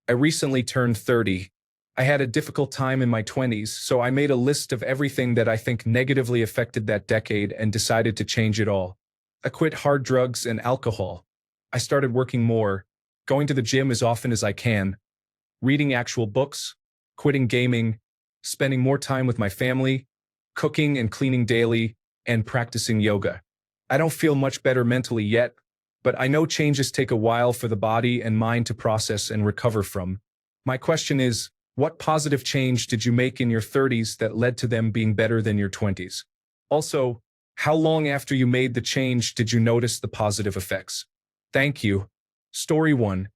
I recently turned 30. I had a difficult time in my 20s, so I made a list of everything that I think negatively affected that decade and decided to change it all. I quit hard drugs and alcohol. I started working more, going to the gym as often as I can, reading actual books, quitting gaming, spending more time with my family, cooking and cleaning daily, and practicing yoga. I don't feel much better mentally yet, but I know changes take a while for the body and mind to process and recover from. My question is, what positive change did you make in your 30s that led to them being better than your 20s? Also, how long after you made the change did you notice the positive effects? Thank you. Story 1.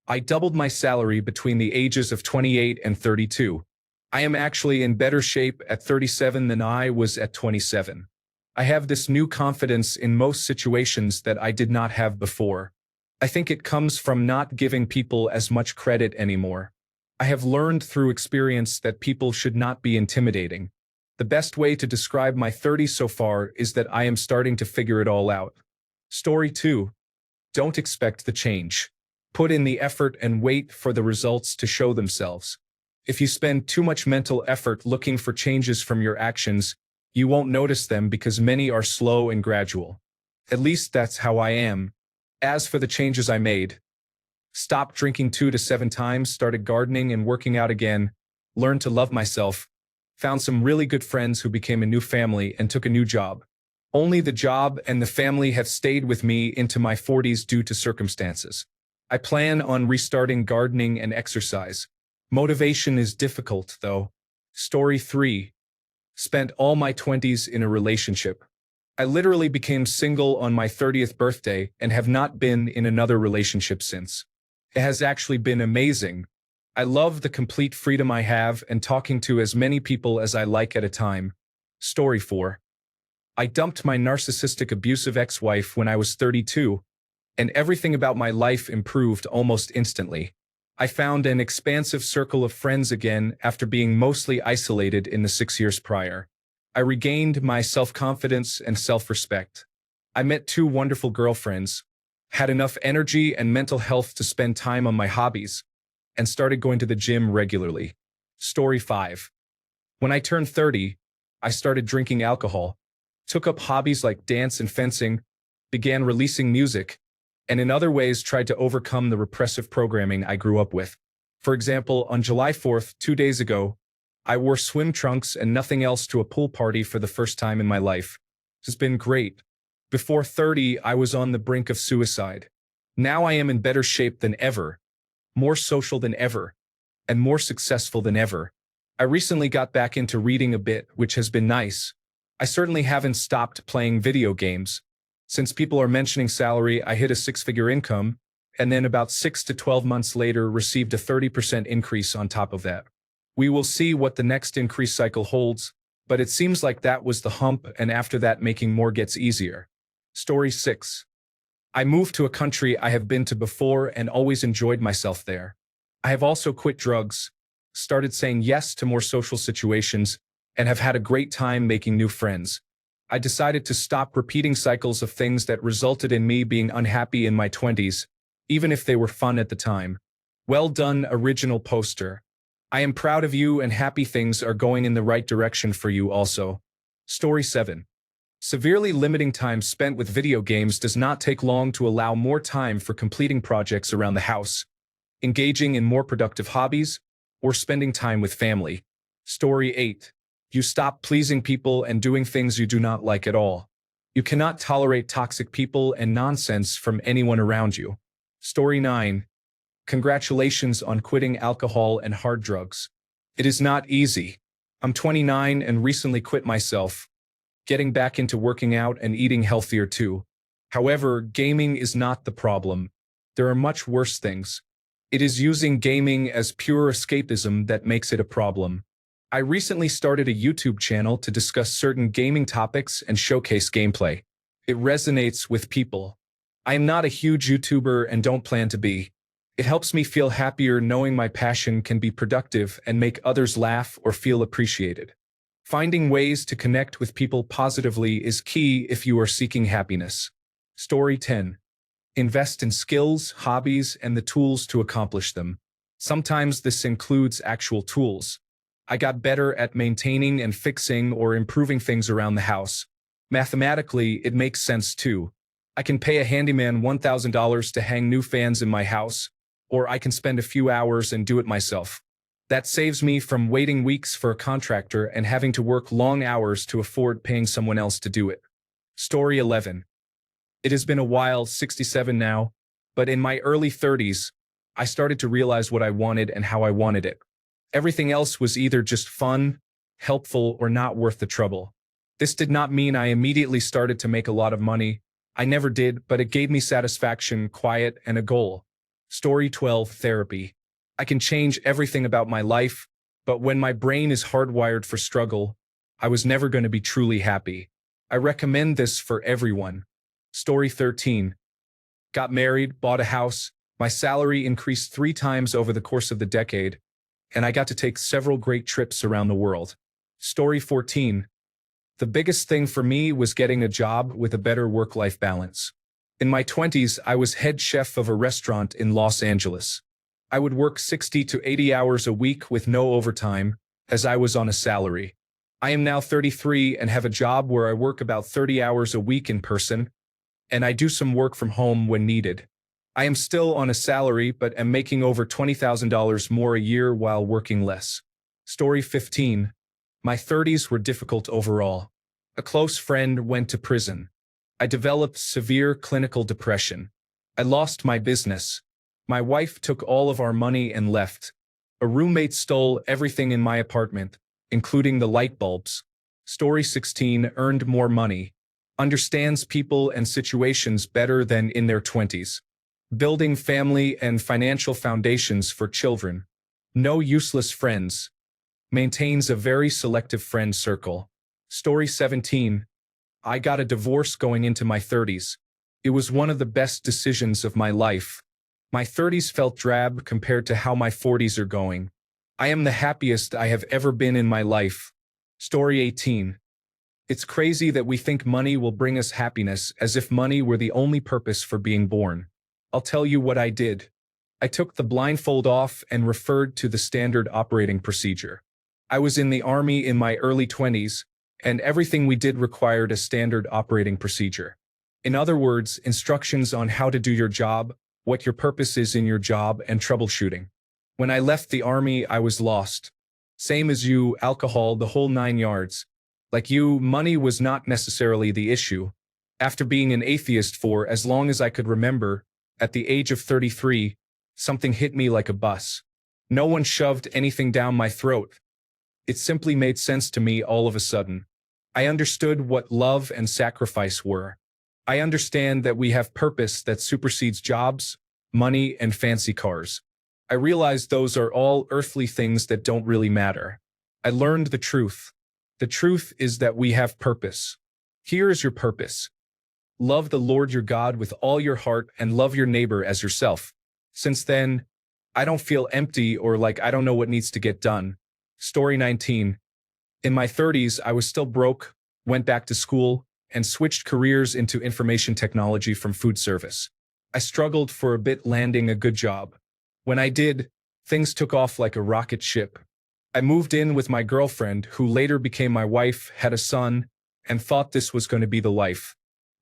I doubled my salary between the ages of 28 and 32. I am actually in better shape at 37 than I was at 27. I have this new confidence in most situations that I did not have before. I think it comes from not giving people as much credit anymore. I have learned through experience that people should not be intimidating. The best way to describe my 30s so far is that I am starting to figure it all out. Story 2. Don't expect the change. Put in the effort and wait for the results to show themselves. If you spend too much mental effort looking for changes from your actions, you won't notice them because many are slow and gradual. At least that's how I am. As for the changes I made, stopped drinking 2 to 7 times, started gardening and working out again, learned to love myself, found some really good friends who became a new family and took a new job. Only the job and the family have stayed with me into my 40s due to circumstances. I plan on restarting gardening and exercise. Motivation is difficult, though. Story 3. Spent all my 20s in a relationship. I literally became single on my 30th birthday and have not been in another relationship since. It has actually been amazing. I love the complete freedom I have and talking to as many people as I like at a time. Story 4. I dumped my narcissistic abusive ex-wife when I was 32, and everything about my life improved almost instantly. I found an expansive circle of friends again after being mostly isolated in the 6 years prior. I regained my self-confidence and self-respect. I met 2 wonderful girlfriends, had enough energy and mental health to spend time on my hobbies, and started going to the gym regularly. Story 5. When I turned 30, I started drinking alcohol, took up hobbies like dance and fencing, began releasing music, and in other ways tried to overcome the repressive programming I grew up with. For example, on July 4th, 2 days ago, I wore swim trunks and nothing else to a pool party for the first time in my life. It has been great. Before 30, I was on the brink of suicide. Now I am in better shape than ever, more social than ever, and more successful than ever. I recently got back into reading a bit, which has been nice. I certainly haven't stopped playing video games. Since people are mentioning salary, I hit a 6-figure income, and then about 6 to 12 months later received a 30% increase on top of that. We will see what the next increase cycle holds, but it seems like that was the hump, and after that making more gets easier. Story 6. I moved to a country I have been to before and always enjoyed myself there. I have also quit drugs, started saying yes to more social situations, and have had a great time making new friends. I decided to stop repeating cycles of things that resulted in me being unhappy in my 20s, even if they were fun at the time. Well done, original poster. I am proud of you and happy things are going in the right direction for you also. Story 7. Severely limiting time spent with video games does not take long to allow more time for completing projects around the house, engaging in more productive hobbies, or spending time with family. Story 8. You stop pleasing people and doing things you do not like at all. You cannot tolerate toxic people and nonsense from anyone around you. Story 9. Congratulations on quitting alcohol and hard drugs. It is not easy. I'm 29 and recently quit myself, getting back into working out and eating healthier too. However, gaming is not the problem. There are much worse things. It is using gaming as pure escapism that makes it a problem. I recently started a YouTube channel to discuss certain gaming topics and showcase gameplay. It resonates with people. I am not a huge YouTuber and don't plan to be. It helps me feel happier knowing my passion can be productive and make others laugh or feel appreciated. Finding ways to connect with people positively is key if you are seeking happiness. Story 10. Invest in skills, hobbies, and the tools to accomplish them. Sometimes this includes actual tools. I got better at maintaining and fixing or improving things around the house. Mathematically, it makes sense too. I can pay a handyman $1,000 to hang new fans in my house, or I can spend a few hours and do it myself. That saves me from waiting weeks for a contractor and having to work long hours to afford paying someone else to do it. Story 11. It has been a while, 67 now, but in my early 30s, I started to realize what I wanted and how I wanted it. Everything else was either just fun, helpful, or not worth the trouble. This did not mean I immediately started to make a lot of money. I never did, but it gave me satisfaction, quiet, and a goal. Story 12. Therapy. I can change everything about my life, but when my brain is hardwired for struggle, I was never going to be truly happy. I recommend this for everyone. Story 13. Got married, bought a house. My salary increased 3 times over the course of the decade, and I got to take several great trips around the world. Story 14. The biggest thing for me was getting a job with a better work-life balance. In my 20s, I was head chef of a restaurant in Los Angeles. I would work 60 to 80 hours a week with no overtime, as I was on a salary. I am now 33 and have a job where I work about 30 hours a week in person, and I do some work from home when needed. I am still on a salary but am making over $20,000 more a year while working less. Story 15. My 30s were difficult overall. A close friend went to prison. I developed severe clinical depression. I lost my business. My wife took all of our money and left. A roommate stole everything in my apartment, including the light bulbs. Story 16. Earned more money. Understands people and situations better than in their 20s. Building family and financial foundations for children. No useless friends. Maintains a very selective friend circle. Story 17. I got a divorce going into my 30s. It was one of the best decisions of my life. My 30s felt drab compared to how my 40s are going. I am the happiest I have ever been in my life. Story 18. It's crazy that we think money will bring us happiness as if money were the only purpose for being born. I'll tell you what I did. I took the blindfold off and referred to the standard operating procedure. I was in the Army in my early 20s, and everything we did required a standard operating procedure. In other words, instructions on how to do your job, what your purpose is in your job, and troubleshooting. When I left the Army, I was lost. Same as you, alcohol, the whole 9 yards. Like you, money was not necessarily the issue. After being an atheist for as long as I could remember, at the age of 33, something hit me like a bus. No one shoved anything down my throat. It simply made sense to me all of a sudden. I understood what love and sacrifice were. I understand that we have purpose that supersedes jobs, money, and fancy cars. I realized those are all earthly things that don't really matter. I learned the truth. The truth is that we have purpose. Here is your purpose. Love the Lord your God with all your heart and love your neighbor as yourself. Since then, I don't feel empty or like I don't know what needs to get done. Story 19. In my 30s, I was still broke, went back to school, and switched careers into information technology from food service. I struggled for a bit landing a good job. When I did, things took off like a rocket ship. I moved in with my girlfriend, who later became my wife, had a son, and thought this was going to be the life.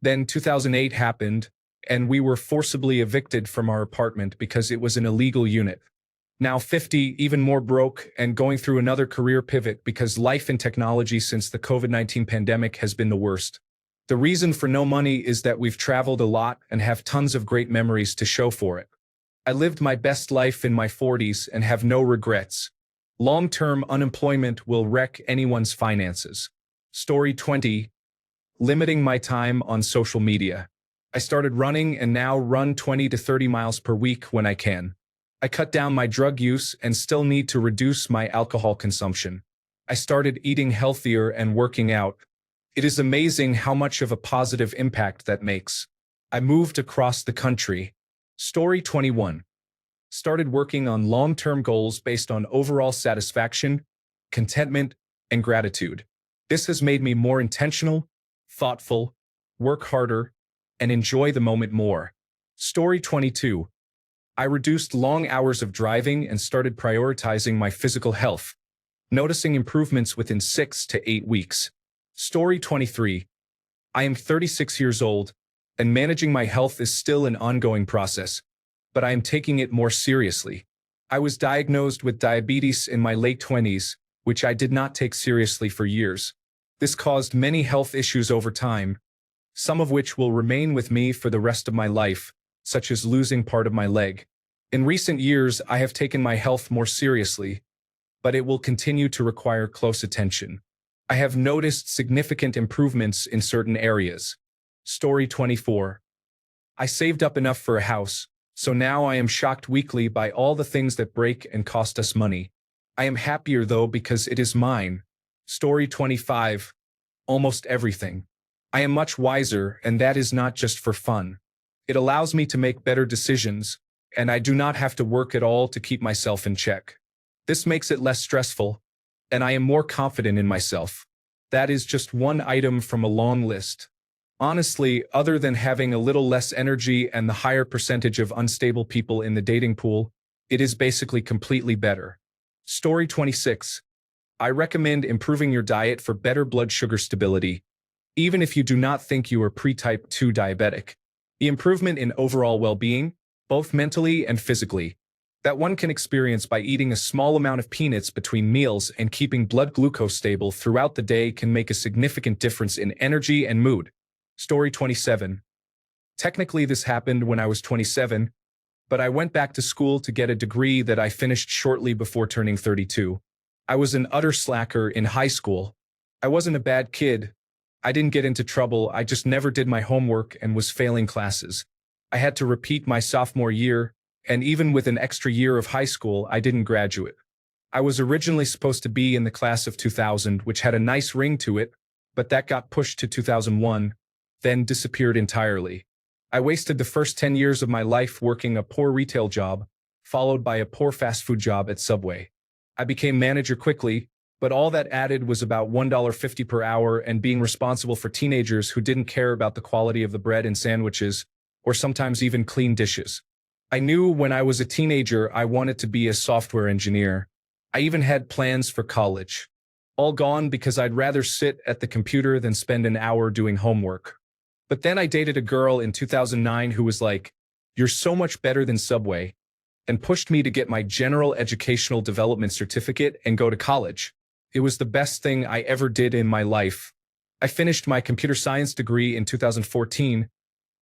Then 2008 happened, and we were forcibly evicted from our apartment because it was an illegal unit. Now 50, even more broke, and going through another career pivot because life in technology since the COVID-19 pandemic has been the worst. The reason for no money is that we've traveled a lot and have tons of great memories to show for it. I lived my best life in my 40s and have no regrets. Long-term unemployment will wreck anyone's finances. Story 20. Limiting my time on social media. I started running and now run 20 to 30 miles per week when I can. I cut down my drug use and still need to reduce my alcohol consumption. I started eating healthier and working out. It is amazing how much of a positive impact that makes. I moved across the country. Story 21. Started working on long-term goals based on overall satisfaction, contentment, and gratitude. This has made me more intentional, thoughtful, work harder, and enjoy the moment more. Story 22. I reduced long hours of driving and started prioritizing my physical health, noticing improvements within 6 to 8 weeks. Story 23. I am 36 years old, and managing my health is still an ongoing process, but I am taking it more seriously. I was diagnosed with diabetes in my late 20s, which I did not take seriously for years. This caused many health issues over time, some of which will remain with me for the rest of my life, such as losing part of my leg. In recent years, I have taken my health more seriously, but it will continue to require close attention. I have noticed significant improvements in certain areas. Story 24. I saved up enough for a house, so now I am shocked weekly by all the things that break and cost us money. I am happier though because it is mine. Story 25. Almost everything. I am much wiser, and that is not just for fun. It allows me to make better decisions, and I do not have to work at all to keep myself in check. This makes it less stressful, and I am more confident in myself. That is just one item from a long list. Honestly, other than having a little less energy and the higher percentage of unstable people in the dating pool, it is basically completely better. Story 26. I recommend improving your diet for better blood sugar stability, even if you do not think you are pre-type 2 diabetic. The improvement in overall well-being, both mentally and physically, that one can experience by eating a small amount of peanuts between meals and keeping blood glucose stable throughout the day can make a significant difference in energy and mood. Story 27. Technically, this happened when I was 27, but I went back to school to get a degree that I finished shortly before turning 32. I was an utter slacker in high school. I wasn't a bad kid. I didn't get into trouble, I just never did my homework and was failing classes. I had to repeat my sophomore year, and even with an extra year of high school, I didn't graduate. I was originally supposed to be in the class of 2000, which had a nice ring to it, but that got pushed to 2001, then disappeared entirely. I wasted the first 10 years of my life working a poor retail job, followed by a poor fast food job at Subway. I became manager quickly, but all that added was about $1.50 per hour and being responsible for teenagers who didn't care about the quality of the bread and sandwiches, or sometimes even clean dishes. I knew when I was a teenager I wanted to be a software engineer. I even had plans for college. All gone because I'd rather sit at the computer than spend an hour doing homework. But then I dated a girl in 2009 who was like, "You're so much better than Subway," and pushed me to get my general educational development certificate and go to college. It was the best thing I ever did in my life. I finished my computer science degree in 2014,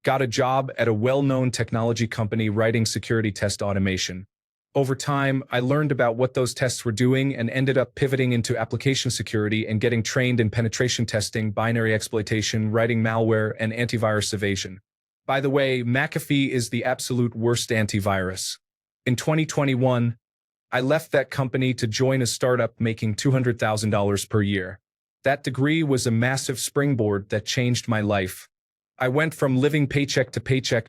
got a job at a well-known technology company writing security test automation. Over time, I learned about what those tests were doing and ended up pivoting into application security and getting trained in penetration testing, binary exploitation, writing malware, and antivirus evasion. By the way, McAfee is the absolute worst antivirus. In 2021, I left that company to join a startup making $200,000 per year. That degree was a massive springboard that changed my life. I went from living paycheck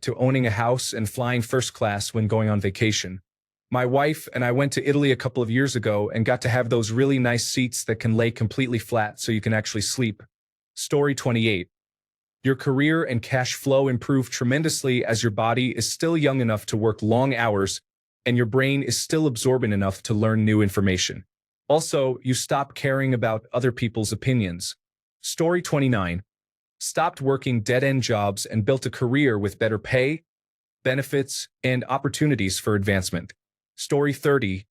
to owning a house and flying first class when going on vacation. My wife and I went to Italy a couple of years ago and got to have those really nice seats that can lay completely flat so you can actually sleep. Story 28. Your career and cash flow improve tremendously as your body is still young enough to work long hours and your brain is still absorbent enough to learn new information. Also, you stop caring about other people's opinions. Story 29. Stopped working dead-end jobs and built a career with better pay, benefits, and opportunities for advancement. Story 30.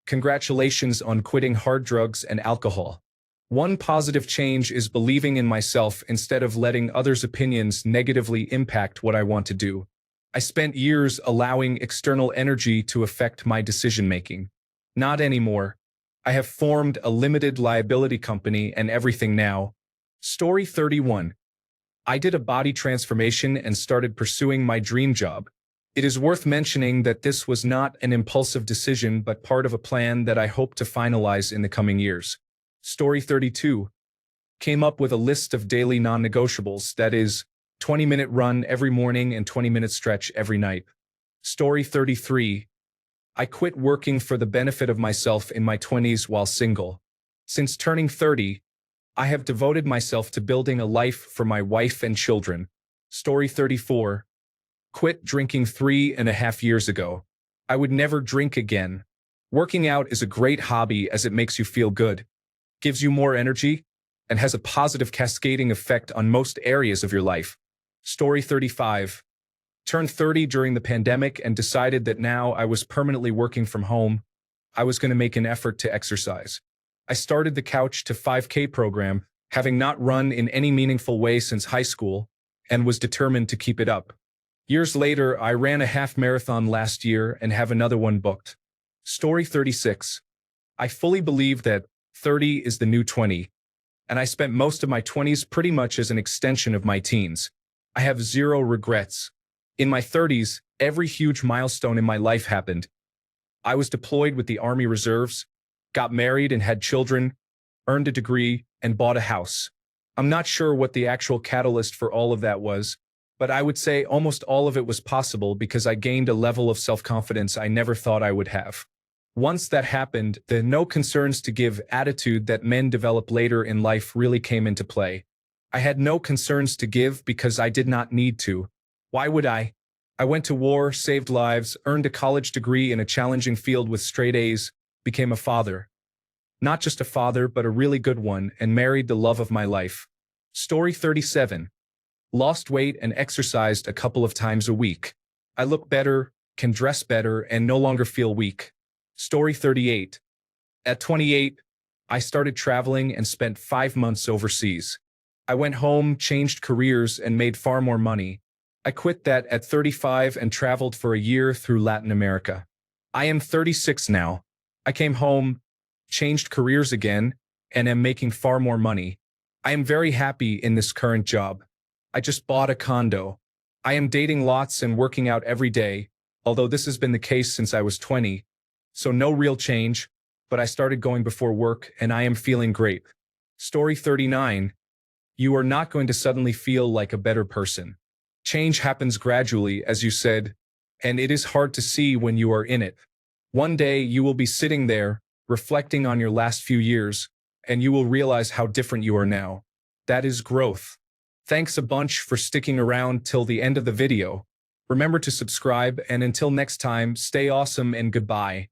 Congratulations on quitting hard drugs and alcohol. One positive change is believing in myself instead of letting others' opinions negatively impact what I want to do. I spent years allowing external energy to affect my decision-making. Not anymore. I have formed a limited liability company and everything now. Story 31. I did a body transformation and started pursuing my dream job. It is worth mentioning that this was not an impulsive decision but part of a plan that I hope to finalize in the coming years. Story 32. Came up with a list of daily non-negotiables, that is, 20-minute run every morning and 20-minute stretch every night. Story 33. I quit working for the benefit of myself in my 20s while single. Since turning 30, I have devoted myself to building a life for my wife and children. Story 34. Quit drinking 3.5 years ago. I would never drink again. Working out is a great hobby as it makes you feel good, gives you more energy, and has a positive cascading effect on most areas of your life. Story 35. Turned 30 during the pandemic and decided that now I was permanently working from home, I was going to make an effort to exercise. I started the Couch to 5K program, having not run in any meaningful way since high school, and was determined to keep it up. Years later, I ran a half marathon last year and have another one booked. Story 36. I fully believe that 30 is the new 20, and I spent most of my 20s pretty much as an extension of my teens. I have zero regrets. In my 30s, every huge milestone in my life happened. I was deployed with the Army Reserves, got married and had children, earned a degree, and bought a house. I'm not sure what the actual catalyst for all of that was, but I would say almost all of it was possible because I gained a level of self-confidence I never thought I would have. Once that happened, the no concerns to give attitude that men develop later in life really came into play. I had no concerns to give because I did not need to. Why would I? I went to war, saved lives, earned a college degree in a challenging field with straight A's, became a father. Not just a father, but a really good one, and married the love of my life. Story 37. Lost weight and exercised a couple of times a week. I look better, can dress better, and no longer feel weak. Story 38. At 28, I started traveling and spent 5 months overseas. I went home, changed careers, and made far more money. I quit that at 35 and traveled for a year through Latin America. I am 36 now. I came home, changed careers again, and am making far more money. I am very happy in this current job. I just bought a condo. I am dating lots and working out every day, although this has been the case since I was 20. So no real change, but I started going before work and I am feeling great. Story 39. You are not going to suddenly feel like a better person. Change happens gradually, as you said, and it is hard to see when you are in it. One day you will be sitting there, reflecting on your last few years, and you will realize how different you are now. That is growth. Thanks a bunch for sticking around till the end of the video. Remember to subscribe, and until next time, stay awesome and goodbye.